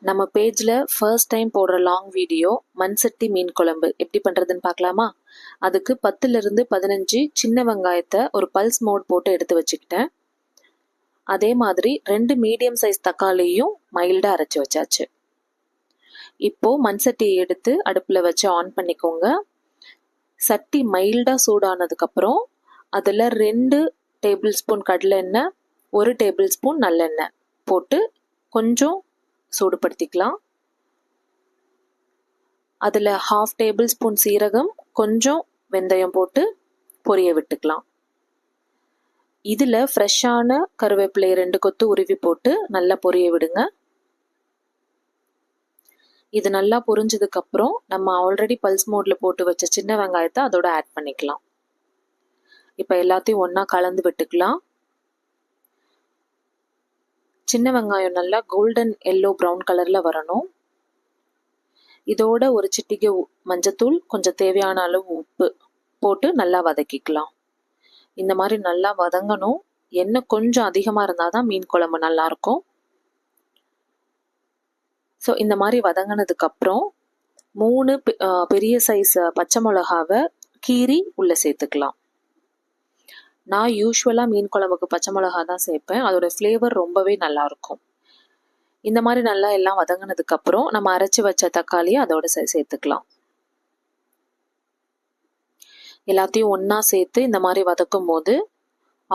நம்ம பேஜில் first time போடுற லாங் வீடியோ மண்சட்டி மீன் குழம்பு எப்படி பண்ணுறதுன்னு பார்க்கலாமா? அதுக்கு 10லிருந்து 15 சின்ன வெங்காயத்தை ஒரு பல்ஸ் மோட் போட்டு எடுத்து வச்சுக்கிட்டேன். அதே மாதிரி 2 மீடியம் சைஸ் தக்காளியும் மைல்டாக அரைச்சி வச்சாச்சு. இப்போது மண்சட்டியை எடுத்து அடுப்பில் வச்சு ஆன் பண்ணிக்கோங்க. சட்டி மைல்டாக சூடானதுக்கப்புறம் அதில் 2 டேபிள் ஸ்பூன் கடலை எண்ணெய், 1 டேபிள் ஸ்பூன் நல்லெண்ணெய் போட்டு கொஞ்சம் சூடுபடுத்திக்கலாம். அதில் 1/2 டேபிள் ஸ்பூன் சீரகம், கொஞ்சம் வெந்தயம் போட்டு பொரிய விட்டுக்கலாம். இதில் ஃப்ரெஷ்ஷான கருவேப்பிலை 2 கொத்து உருவி போட்டு நல்லா பொரிய விடுங்க. இது நல்லா பொரிஞ்சதுக்கப்புறம் நம்ம ஆல்ரெடி பல்ஸ் மோடில் போட்டு வச்ச சின்ன வெங்காயத்தை அதோட ஆட் பண்ணிக்கலாம். இப்போ எல்லாத்தையும் ஒன்றா கலந்து விட்டுக்கலாம். சின்ன வெங்காயம் நல்லா கோல்டன் எல்லோ ப்ரௌன் கலரில் வரணும். இதோட ஒரு சிட்டிகை மஞ்சத்தூள், கொஞ்சம் தேவையான அளவு உப்பு போட்டு நல்லா வதக்கிக்கலாம். இந்த மாதிரி நல்லா வதங்கணும். எண்ணெய் கொஞ்சம் அதிகமாக இருந்தால் தான் மீன் குழம்பு நல்லாயிருக்கும். ஸோ இந்த மாதிரி வதங்கினதுக்கப்புறம் 3 பெரிய சைஸ் பச்சை மிளகாவை கீரி உள்ளே சேர்த்துக்கலாம். நான் யூஸ்வலாக மீன் குழம்புக்கு பச்சை மிளகா தான் சேர்ப்பேன். அதோட ஃப்ளேவர் ரொம்பவே நல்லாயிருக்கும். இந்த மாதிரி நல்லா எல்லாம் வதங்கினதுக்கப்புறம் நம்ம அரைச்சி வச்ச தக்காளியை அதோட சேர்த்துக்கலாம். எல்லாத்தையும் ஒன்றா சேர்த்து இந்த மாதிரி வதக்கும் போது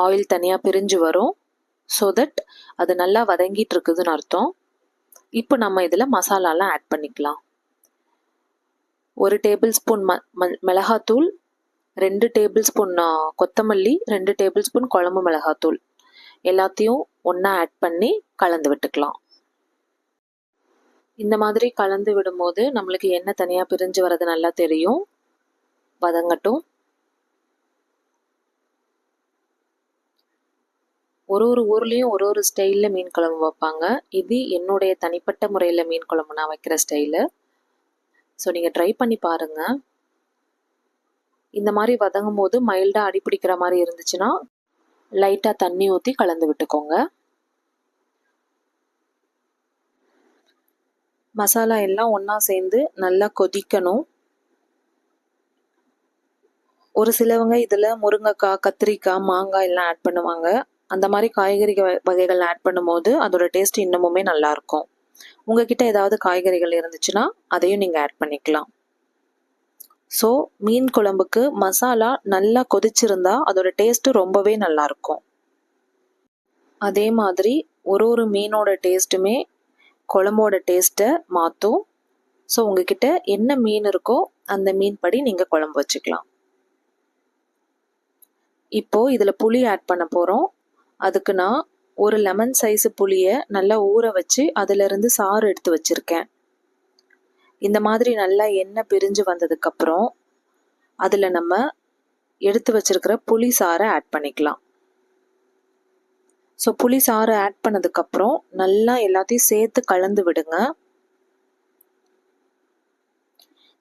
ஆயில் தனியாக பிரிஞ்சு வரும். ஸோ தட் அது நல்லா வதங்கிட்டு இருக்குதுன்னு அர்த்தம். இப்போ நம்ம இதில் மசாலாலாம் ஆட் பண்ணிக்கலாம். 1 டேபிள் ஸ்பூன் மிளகாத்தூள், 2 டேபிள் ஸ்பூன் கொத்தமல்லி, 2 டேபிள் ஸ்பூன் குழம்பு மிளகாத்தூள் எல்லாத்தையும் ஒன்றா ஆட் பண்ணி கலந்து விட்டுக்கலாம். இந்த மாதிரி கலந்து விடும்போது நம்மளுக்கு எண்ணெய் தனியாக பிரிஞ்சு வர்றது நல்லா தெரியும். வதங்கட்டும். ஒரு ஊர்லேயும் ஒரு ஸ்டைலில் மீன் குழம்பு வைப்பாங்க. இது என்னுடைய தனிப்பட்ட முறையில் மீன் குழம்பு நான் வைக்கிற ஸ்டைலு. ஸோ நீங்கள் ட்ரை பண்ணி பாருங்கள். இந்த மாதிரி வதங்கும் போது மைல்டாக அடி பிடிக்கிற மாதிரி இருந்துச்சுன்னா லைட்டாக தண்ணி ஊற்றி கலந்து விட்டுக்கோங்க. மசாலா எல்லாம் ஒன்றா சேர்ந்து நல்லா கொதிக்கணும். ஒரு சிலவங்க இதில் முருங்கைக்காய், கத்திரிக்காய், மாங்காய் எல்லாம் ஆட் பண்ணுவாங்க. அந்த மாதிரி காய்கறி வகைகள் ஆட் பண்ணும்போது அதோட டேஸ்ட் இன்னமுமே நல்லாயிருக்கும். உங்ககிட்ட ஏதாவது காய்கறிகள் இருந்துச்சுன்னா அதையும் நீங்கள் ஆட் பண்ணிக்கலாம். ஸோ மீன் குழம்புக்கு மசாலா நல்லா கொதிச்சிருந்தா அதோட டேஸ்ட்டு ரொம்பவே நல்லாயிருக்கும். அதே மாதிரி ஒரு மீனோட டேஸ்ட்டுமே குழம்போட டேஸ்ட்டை மாற்றும். ஸோ உங்ககிட்ட என்ன மீன் இருக்கோ அந்த மீன் படி நீங்கள் குழம்பு வச்சுக்கலாம். இப்போது இதில் புளி ஆட் பண்ண போகிறோம். அதுக்கு நான் ஒரு லெமன் சைஸு புளியை நல்லா ஊற வச்சு அதிலிருந்து சாறு எடுத்து வச்சுருக்கேன். இந்த மாதிரி நல்லா எண்ணெய் பிரிஞ்சு வந்ததுக்கப்புறம் அதில் நம்ம எடுத்து வச்சிருக்கிற புளி சாறை ஆட் பண்ணிக்கலாம். ஸோ புளி சாறு ஆட் பண்ணதுக்கப்புறம் நல்லா எல்லாத்தையும் சேர்த்து கலந்து விடுங்க.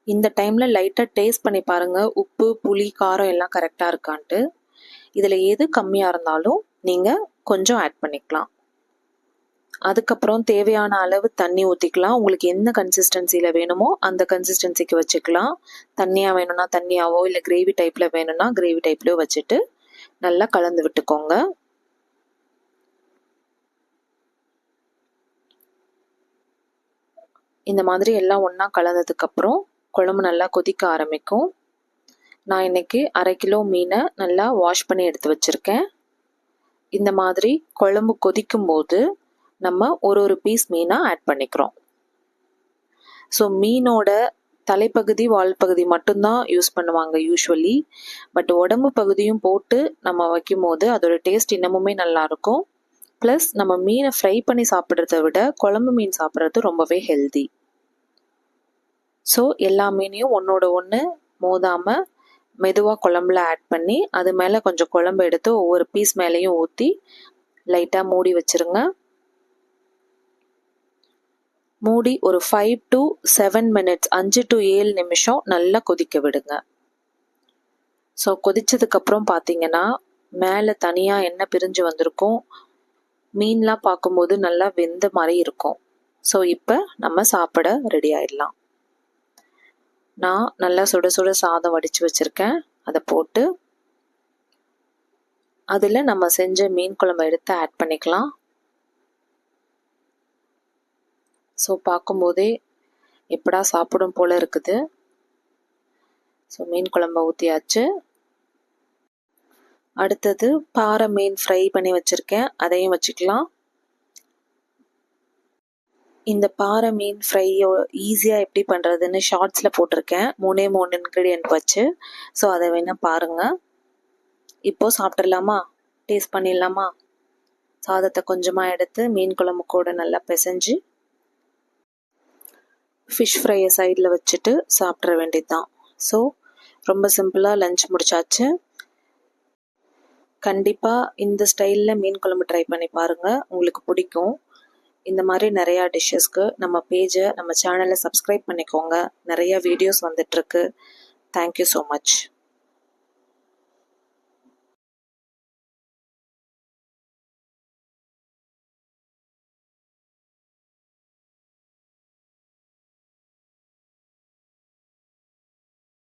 இந்த டைமில் லைட்டாக டேஸ்ட் பண்ணி பாருங்கள், உப்பு, புளி, காரம் எல்லாம் கரெக்டாக இருக்கான்ட்டு. இதில் எது கம்மியாக இருந்தாலும் நீங்கள் கொஞ்சம் ஆட் பண்ணிக்கலாம். அதுக்கப்புறம் தேவையான அளவு தண்ணி ஊற்றிக்கலாம். உங்களுக்கு என்ன கன்சிஸ்டன்சியில் வேணுமோ அந்த கன்சிஸ்டன்சிக்கு வச்சுக்கலாம். தண்ணியாக வேணும்னா தண்ணியாவோ, இல்லை கிரேவி டைப்பில் வேணும்னா கிரேவி டைப்லையோ வச்சுட்டு நல்லா கலந்து விட்டுக்கோங்க. இந்த மாதிரி எல்லாம் ஒன்றா கலந்ததுக்கப்புறம் குழம்பு நல்லா கொதிக்க ஆரம்பிக்கும். நான் இன்னைக்கு 1/2 கிலோ மீனை நல்லா வாஷ் பண்ணி எடுத்து வச்சுருக்கேன். இந்த மாதிரி குழம்பு கொதிக்கும் போது நம்ம ஒரு பீஸ் மீனாக ஆட் பண்ணிக்கிறோம். ஸோ மீனோட தலைப்பகுதி, வால் பகுதி மட்டும்தான் யூஸ் பண்ணுவாங்க யூஸ்வலி. பட் உடம்பு பகுதியும் போட்டு நம்ம வைக்கும் போது அதோட டேஸ்ட் இன்னமுமே நல்லாயிருக்கும். ப்ளஸ் நம்ம மீனை ஃப்ரை பண்ணி சாப்பிட்றத விட குழம்பு மீன் சாப்பிட்றது ரொம்பவே ஹெல்தி. ஸோ எல்லா மீனையும் ஒன்றோட ஒன்று மோதாமல் மெதுவாக குழம்புல ஆட் பண்ணி அது மேலே கொஞ்சம் குழம்பு எடுத்து ஒவ்வொரு பீஸ் மேலேயும் ஊற்றி லைட்டாக மூடி வச்சுருங்க. மூடி ஒரு 5 to 7 minutes 5 to 7 நிமிஷம் நல்லா கொதிக்க விடுங்க. ஸோ கொதிச்சதுக்கப்புறம் பார்த்தீங்கன்னா மேலே தனியாக எண்ணெய் பிரிஞ்சு வந்திருக்கும். மீன்லாம் பார்க்கும்போது நல்லா வெந்த மாதிரி இருக்கும். ஸோ இப்போ நம்ம சாப்பிட ரெடி ஆயிடலாம். நான் நல்லா சுட சுட சாதம் வடித்து வச்சுருக்கேன். அதை போட்டு அதில் நம்ம செஞ்ச மீன் குழம்பை எடுத்து ஆட் பண்ணிக்கலாம். ஸோ பார்க்கும்போதே எப்படா சாப்பிடும் போல் இருக்குது. ஸோ மீன் குழம்பை ஊற்றியாச்சு. அடுத்தது பாறை மீன் ஃப்ரை பண்ணி வச்சுருக்கேன், அதையும் வச்சுக்கலாம். இந்த பாறை மீன் ஃப்ரையோ ஈஸியாக எப்படி பண்ணுறதுன்னு ஷார்ட்ஸில் போட்டிருக்கேன், 3 இன்க்ரீடியன்ட் வச்சு. ஸோ அதை வேணால் பாருங்கள். இப்போது சாப்பிட்றலாமா? டேஸ்ட் பண்ணிடலாமா? சாதத்தை கொஞ்சமாக எடுத்து மீன் குழம்பு கூட நல்லா பிசைஞ்சு ஃபிஷ் ஃப்ரையை சைடில் வச்சுட்டு சாப்பிட்ற வேண்டியது தான். ஸோ ரொம்ப சிம்பிளாக லஞ்ச் முடிச்சாச்சு. கண்டிப்பாக இந்த ஸ்டைலில் மீன் குழம்பு ட்ரை பண்ணி பாருங்கள், உங்களுக்கு பிடிக்கும். இந்த மாதிரி நிறையா டிஷ்ஷஸ்க்கு நம்ம பேஜை, நம்ம சேனலை சப்ஸ்கிரைப் பண்ணிக்கோங்க. நிறையா வீடியோஸ் வந்துட்டுருக்கு. Thank you so much.